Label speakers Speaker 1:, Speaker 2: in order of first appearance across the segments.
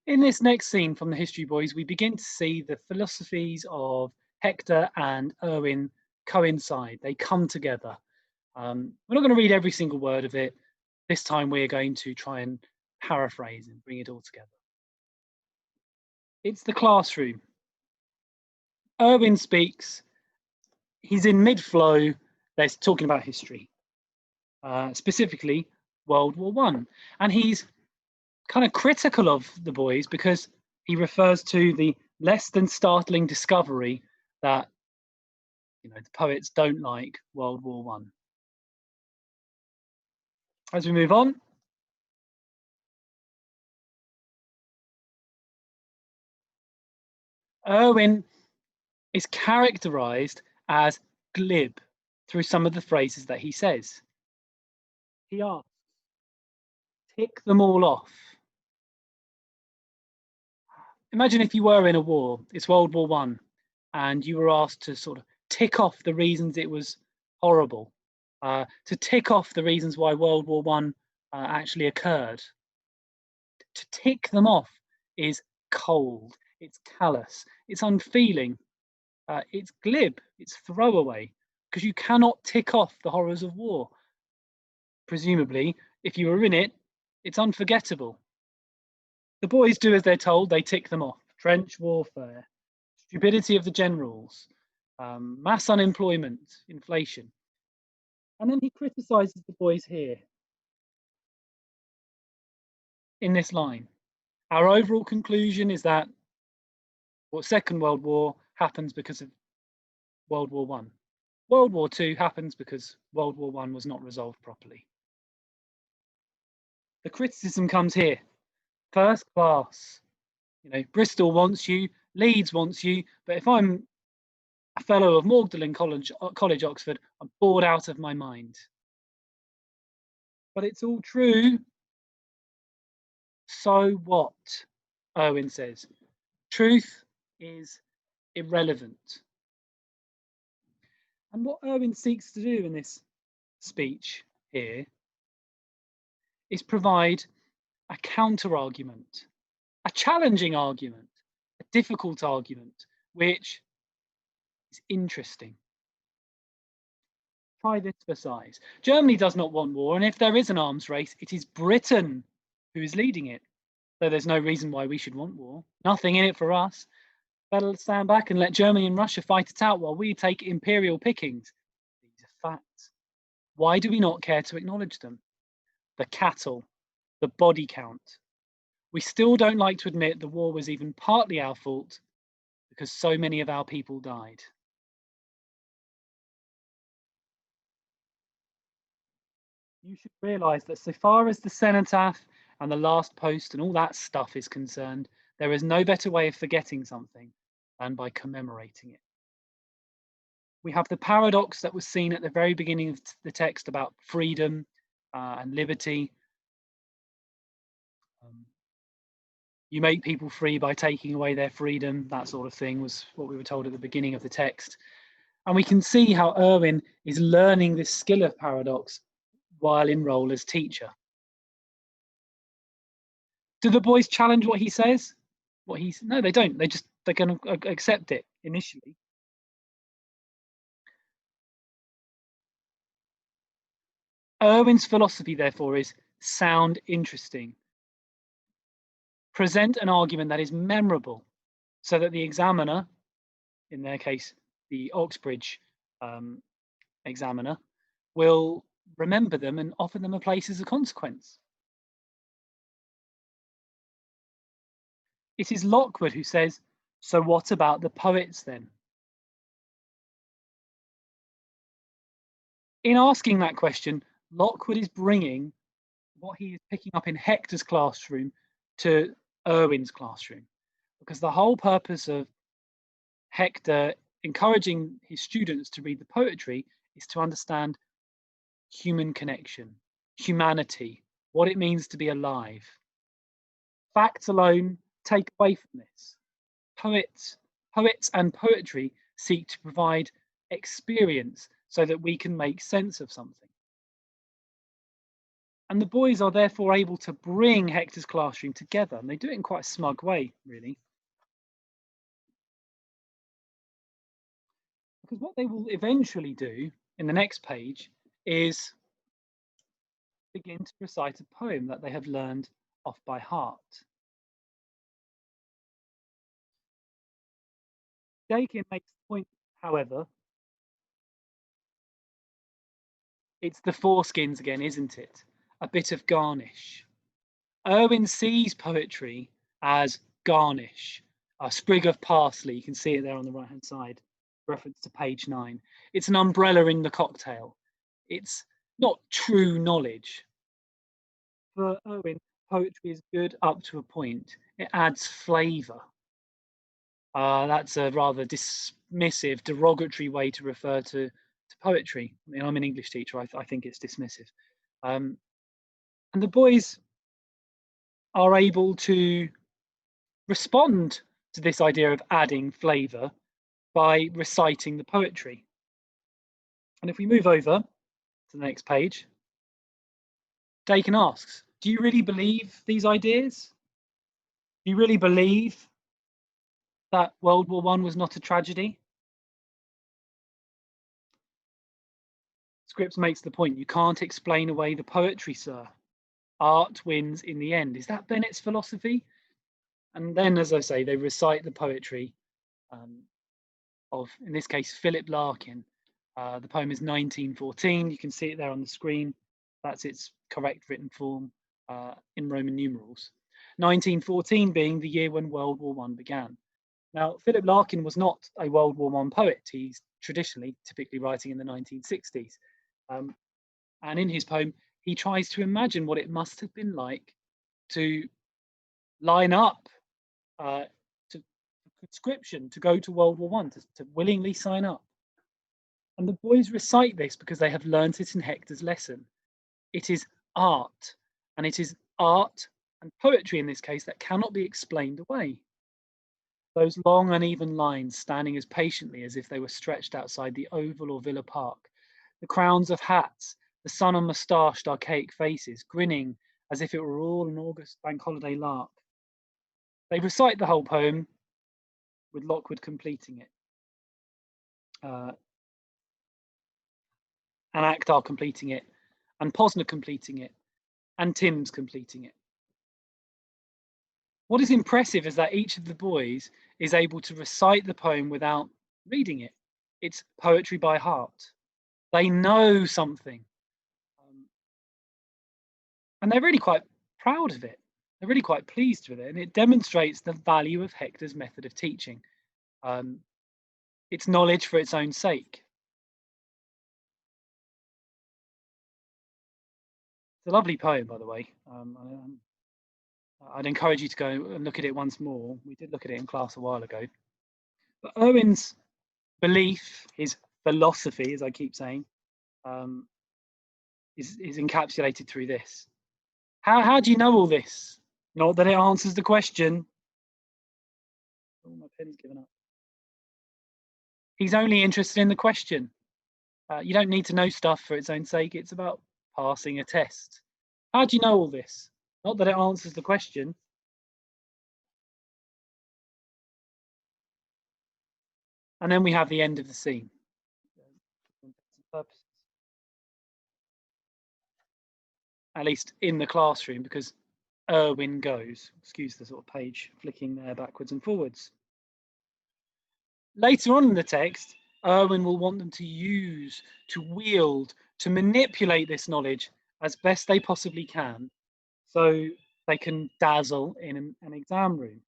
Speaker 1: In this next scene from the History Boys, we begin to see the philosophies of Hector and Irwin coincide. They come together. We're not going to read every single word of it. This time we're going to try and paraphrase and bring it all together. It's the classroom. Irwin speaks. He's in mid-flow. They're talking about history, specifically World War One, and he's kind of critical of the boys because he refers to the less than startling discovery that the poets don't like World War One. As we move on, Irwin is characterized as glib through some of the phrases that he says. He asks, tick them all off. Imagine if you were in a war, it's World War One, and you were asked to sort of tick off the reasons it was horrible, to tick off the reasons why World War One actually occurred. To tick them off is cold, it's callous, it's unfeeling, it's glib, it's throwaway, because you cannot tick off the horrors of war. Presumably, if you were in it, it's unforgettable. The boys do as they're told, they tick them off. Trench warfare, stupidity of the generals, mass unemployment, inflation. And then he criticizes the boys here in this line. Our overall conclusion is that Second World War happens because of World War One. World War Two happens because World War One was not resolved properly. The criticism comes here. First class. Bristol wants you, Leeds wants you, but if I'm a fellow of Magdalen College, Oxford, I'm bored out of my mind. But it's all true. So what? Irwin says. Truth is irrelevant. And what Irwin seeks to do in this speech here is provide a counter-argument, a challenging argument, a difficult argument, which is interesting. Try this for size. Germany does not want war, and if there is an arms race, it is Britain who is leading it. So there's no reason why we should want war. Nothing in it for us. Better stand back and let Germany and Russia fight it out while we take imperial pickings. These are facts. Why do we not care to acknowledge them? The cattle, the body count. We still don't like to admit the war was even partly our fault because so many of our people died. You should realise that so far as the cenotaph and the last post and all that stuff is concerned, there is no better way of forgetting something than by commemorating it. We have the paradox that was seen at the very beginning of the text about freedom and liberty. You make people free by taking away their freedom, that sort of thing was what we were told at the beginning of the text. And we can see how Irwin is learning this skill of paradox while in role as teacher. Do the boys challenge what he says? No, they don't. They're going to accept it initially. Irwin's philosophy, therefore, is sound interesting. Present an argument that is memorable so that the examiner, in their case, the Oxbridge examiner, will remember them and offer them a place as a consequence. It is Lockwood who says, so what about the poets then? In asking that question, Lockwood is bringing what he is picking up in Hector's classroom to Irwin's classroom, because the whole purpose of Hector encouraging his students to read the poetry is to understand human connection, humanity, what it means to be alive. Facts alone take away from this. Poets and poetry seek to provide experience so that we can make sense of something. And the boys are therefore able to bring Hector's classroom together, and they do it in quite a smug way, really. Because what they will eventually do in the next page is begin to recite a poem that they have learned off by heart. Dakin makes the point, however, it's the foreskins again, isn't it? A bit of garnish. Irwin sees poetry as garnish, a sprig of parsley. You can see it there on the right hand side, reference to page 9. It's an umbrella in the cocktail. It's not true knowledge. For Irwin, poetry is good up to a point. It adds flavour. That's a rather dismissive, derogatory way to refer to poetry. I mean, I'm an English teacher. I think it's dismissive. And the boys are able to respond to this idea of adding flavour by reciting the poetry. And if we move over to the next page, Dakin asks, do you really believe these ideas? Do you really believe that World War I was not a tragedy? Scripps makes the point, you can't explain away the poetry, sir. Art wins in the end. Is that Bennett's philosophy? And then, as I say, they recite the poetry of, in this case, Philip Larkin. The poem is 1914. You can see it there on the screen. That's its correct written form in Roman numerals. 1914 being the year when World War I began. Now, Philip Larkin was not a World War I poet. He's traditionally, typically writing in the 1960s. And in his poem, he tries to imagine what it must have been like to line up to conscription, to go to World War I, to willingly sign up. And the boys recite this because they have learnt it in Hector's lesson. It is art, and it is art and poetry in this case that cannot be explained away. Those long uneven lines standing as patiently as if they were stretched outside the Oval or Villa Park, the crowns of hats, the sun on moustached archaic faces, grinning as if it were all an August bank holiday lark. They recite the whole poem, with Lockwood completing it. And Akhtar completing it, and Posner completing it, and Timms completing it. What is impressive is that each of the boys is able to recite the poem without reading it. It's poetry by heart. They know something. And they're really quite proud of it. They're really quite pleased with it. And it demonstrates the value of Hector's method of teaching. It's knowledge for its own sake. It's a lovely poem, by the way. I'd encourage you to go and look at it once more. We did look at it in class a while ago. But Irwin's belief, his philosophy, as I keep saying, is encapsulated through this. How do you know all this? Not that it answers the question. Oh, my pen's given up. He's only interested in the question. You don't need to know stuff for its own sake. It's about passing a test. How do you know all this? Not that it answers the question. And then we have the end of the scene. At least in the classroom, because Irwin goes. Excuse the sort of page flicking there backwards and forwards. Later on in the text, Irwin will want them to use, to wield, to manipulate this knowledge as best they possibly can, so they can dazzle in an exam room.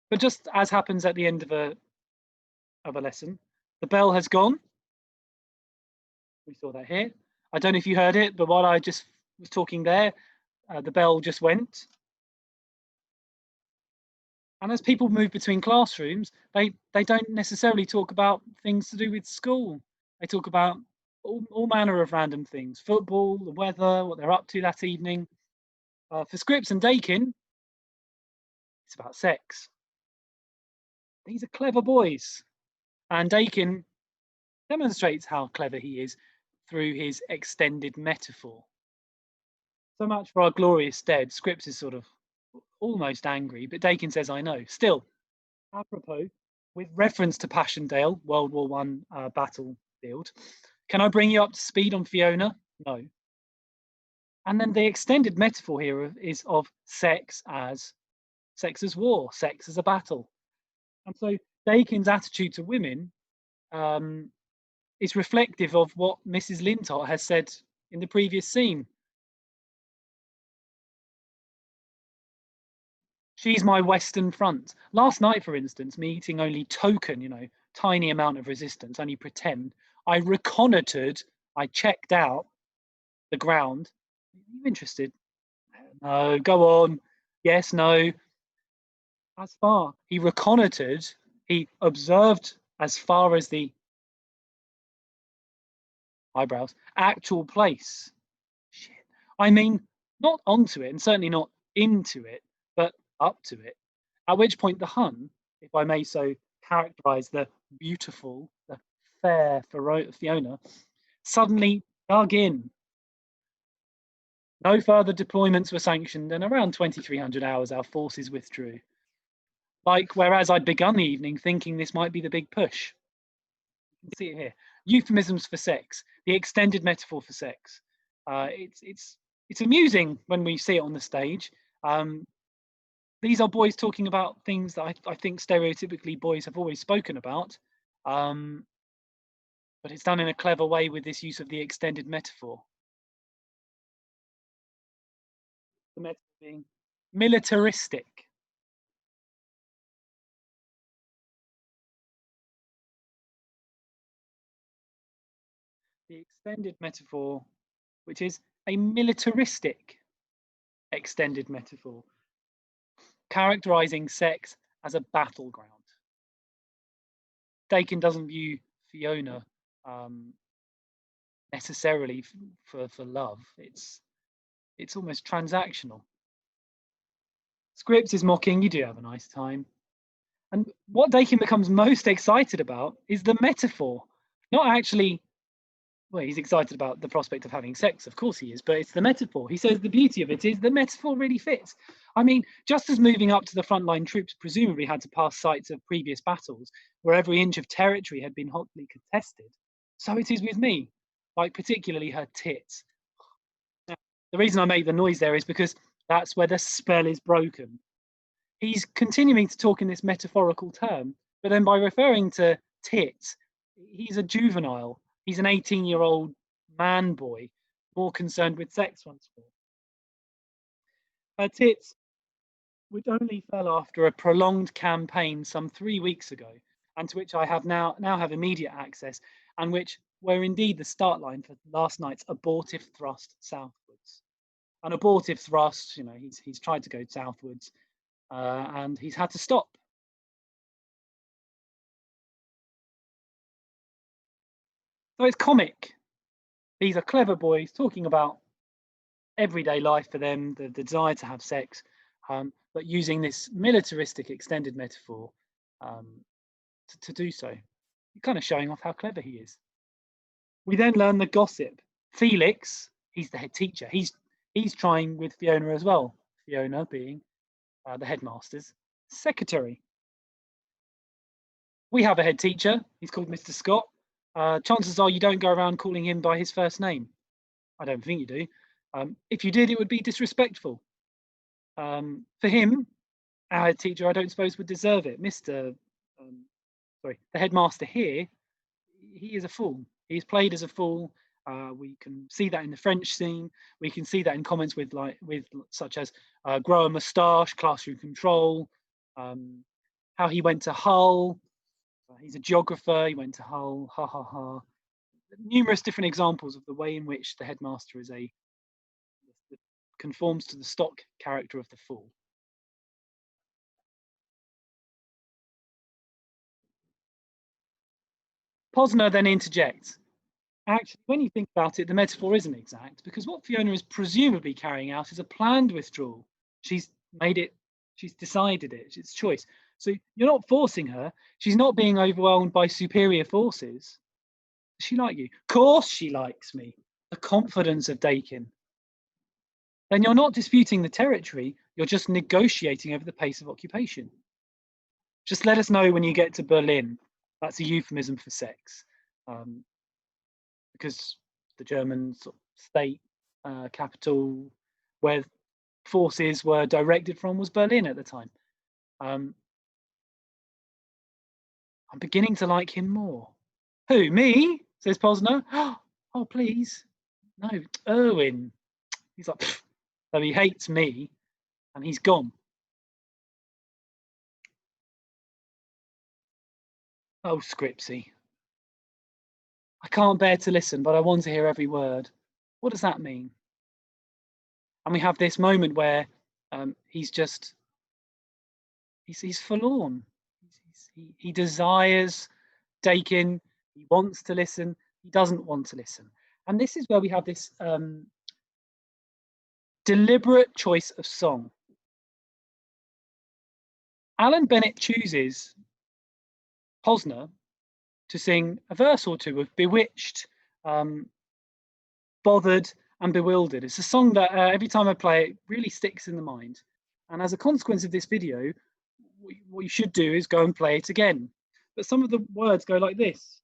Speaker 1: But just as happens at the end of a lesson, the bell has gone. We saw that here. I don't know if you heard it, but while I just was talking there, the bell just went. And as people move between classrooms, they don't necessarily talk about things to do with school. They talk about all manner of random things: football, the weather, what they're up to that evening. For Scripps and Dakin, it's about sex. These are clever boys, and Dakin demonstrates how clever he is through his extended metaphor. So much for our glorious dead. Scripps is sort of almost angry, but Dakin says, I know. Still, apropos, with reference to Passchendaele, World War One battlefield, can I bring you up to speed on Fiona? No. And then the extended metaphor here is of sex as war, sex as a battle. And so Dakin's attitude to women is reflective of what Mrs. Lintott has said in the previous scene. She's my Western Front. Last night, for instance, me eating only token, tiny amount of resistance, only pretend, I reconnoitered, I checked out the ground. Are you interested? No, go on. Yes, no. As far. He reconnoitered, he observed as far as the eyebrows, actual place. Shit. I mean, not onto it, and certainly not into it, but up to it. At which point the Hun, if I may so characterize the beautiful, the fair Fiona, suddenly dug in. No further deployments were sanctioned, and around 2300 hours our forces withdrew. Whereas I'd begun the evening thinking this might be the big push. You can see it here. Euphemisms for sex, the extended metaphor for sex. It's amusing when we see it on the stage. These are boys talking about things that I think stereotypically boys have always spoken about, but it's done in a clever way with this use of the extended metaphor. The metaphor being militaristic. The extended metaphor, which is a militaristic extended metaphor, characterizing sex as a battleground. Dakin doesn't view Fiona necessarily for love. It's almost transactional. Scripps is mocking, you do have a nice time. And what Dakin becomes most excited about is the metaphor, not actually. Well, he's excited about the prospect of having sex, of course he is, but it's the metaphor. He says the beauty of it is the metaphor really fits. I mean, just as moving up to the frontline troops presumably had to pass sites of previous battles, where every inch of territory had been hotly contested, so it is with me, like particularly her tits. Now, the reason I make the noise there is because that's where the spell is broken. He's continuing to talk in this metaphorical term, but then by referring to tits, he's a juvenile. He's an 18-year-old man boy, more concerned with sex once more. Her tits, which only fell after a prolonged campaign some 3 weeks ago, and to which I have now have immediate access, and which were indeed the start line for last night's abortive thrust southwards. An abortive thrust, he's tried to go southwards, and he's had to stop. So it's comic. These are clever boys talking about everyday life for them, the desire to have sex, but using this militaristic extended metaphor to do so. You're kind of showing off how clever he is. We then learn the gossip. Felix, he's the head teacher. He's trying with Fiona as well. Fiona being the headmaster's secretary. We have a head teacher. He's called Mr. Scott. Chances are you don't go around calling him by his first name. I don't think you do. If you did, it would be disrespectful. For him, our head teacher, I don't suppose would deserve it. The headmaster here, he is a fool. He's played as a fool. We can see that in the French scene. We can see that in comments with such as grow a moustache, classroom control, how he went to Hull. He's a geographer. He went to Hull. Ha ha ha. Numerous different examples of the way in which the headmaster conforms to the stock character of the fool. Posner then interjects. Actually, when you think about it, the metaphor isn't exact, because what Fiona is presumably carrying out is a planned withdrawal. She's made it, she's decided it, it's choice. So you're not forcing her. She's not being overwhelmed by superior forces. Does she like you? Of course she likes me. The confidence of Dakin. Then you're not disputing the territory, you're just negotiating over the pace of occupation. Just let us know when you get to Berlin. That's a euphemism for sex. Because the German sort of state capital where forces were directed from was Berlin at the time. I'm beginning to like him more. Who, me? Says Posner. Oh, please. No, Irwin. He's like, so he hates me and he's gone. Oh, Scripsy. I can't bear to listen, but I want to hear every word. What does that mean? And we have this moment where he's forlorn. He desires Dakin. He wants to listen. He doesn't want to listen. And this is where we have this deliberate choice of song. Alan Bennett chooses Posner to sing a verse or two of Bewitched, Bothered and Bewildered. It's a song that every time I play it really sticks in the mind. And as a consequence of this video, what you should do is go and play it again. But some of the words go like this.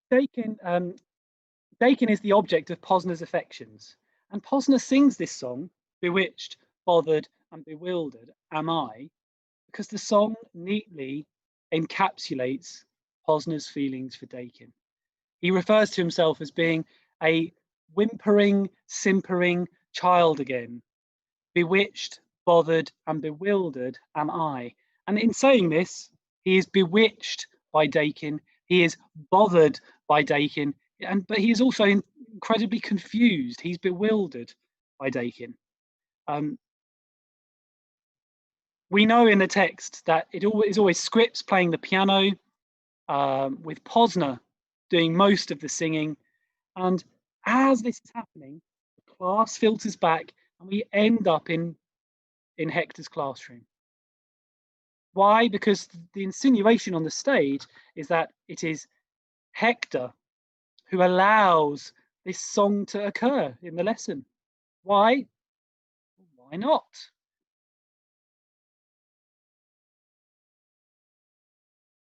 Speaker 1: Dakin is the object of Posner's affections, and Posner sings this song, Bewitched, Bothered and Bewildered Am I, because the song neatly encapsulates Posner's feelings for Dakin. He refers to himself as being a whimpering, simpering child again. Bewitched, bothered and bewildered am I. And in saying this, he is bewitched by Dakin, he is bothered by Dakin, but he is also incredibly confused. He's bewildered by Dakin. We know in the text that it is always Scripps playing the piano, with Posner doing most of the singing. And as this is happening, the class filters back and we end up in Hector's classroom. Why? Because the insinuation on the stage is that it is Hector who allows this song to occur in the lesson. Why? Why not?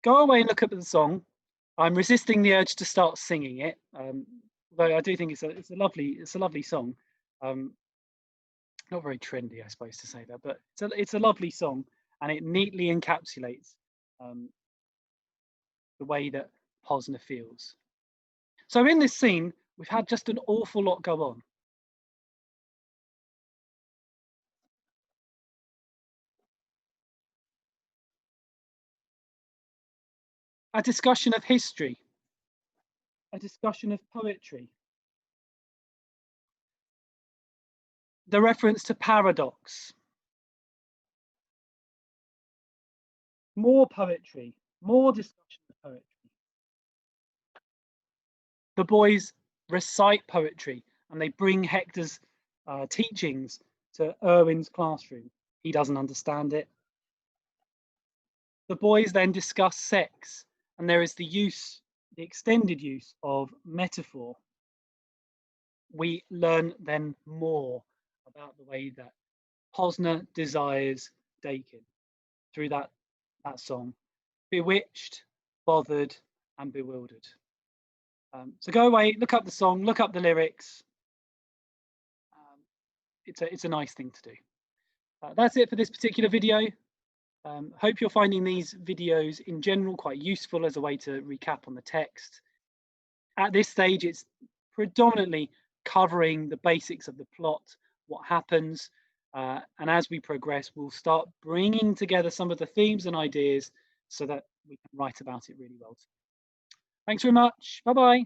Speaker 1: Go away and look up at the song. I'm resisting the urge to start singing it, though I do think it's a lovely song. Not very trendy, I suppose, to say that, but it's a lovely song, and it neatly encapsulates the way that Posner feels. So in this scene, we've had just an awful lot go on. A discussion of history, a discussion of poetry, the reference to paradox, more poetry, more discussion of poetry. The boys recite poetry and they bring Hector's teachings to Irwin's classroom. He doesn't understand it. The boys then discuss sex, and there is the extended use of metaphor. We learn then more about the way that Posner desires Dakin through that song, Bewitched, Bothered and Bewildered. So go away, look up the song, look up the lyrics. It's a nice thing to do. That's it for this particular video. Hope you're finding these videos in general quite useful as a way to recap on the text. At this stage, it's predominantly covering the basics of the plot, what happens, and as we progress, we'll start bringing together some of the themes and ideas so that we can write about it really well. Thanks very much. Bye-bye.